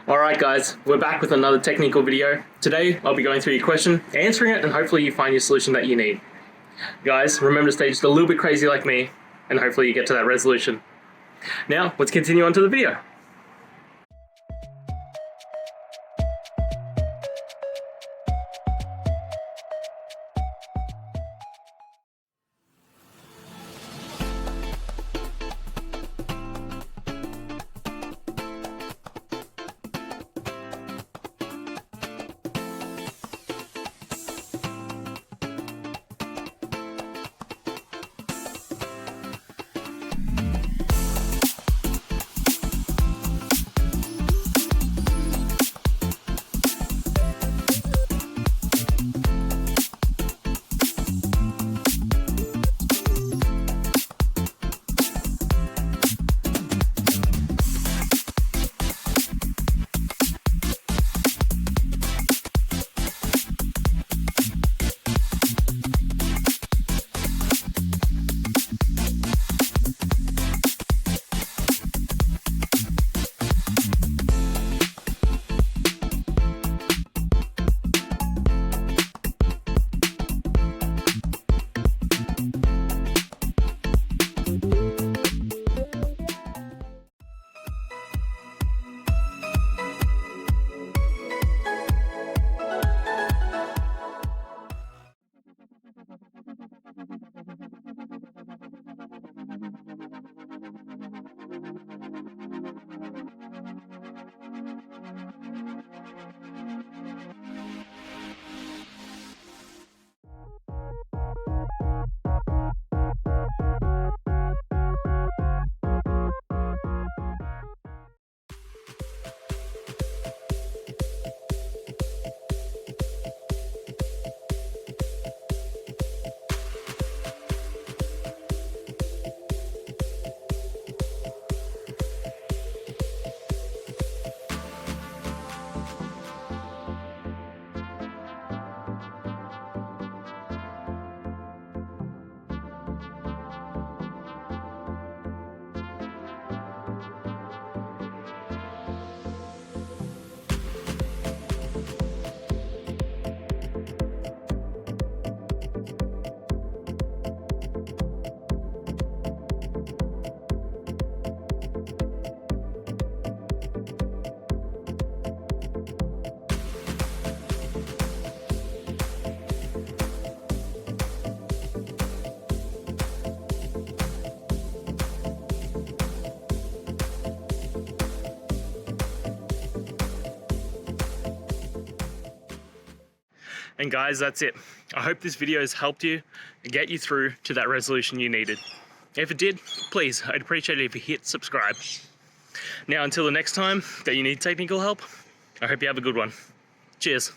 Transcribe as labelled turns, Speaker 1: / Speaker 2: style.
Speaker 1: Alright guys, we're back with another technical video. Today I'll be going through your question, answering it, and hopefully you find your solution that you need. Guys, remember to stay just a little bit crazy like me, and hopefully you get to that resolution. Now, let's continue on to the video. And guys, that's it. I hope this video has helped you and get you through to that resolution you needed. If it did, please, I'd appreciate it if you hit subscribe. Now, until the next time that you need technical help, I hope you have a good one. Cheers.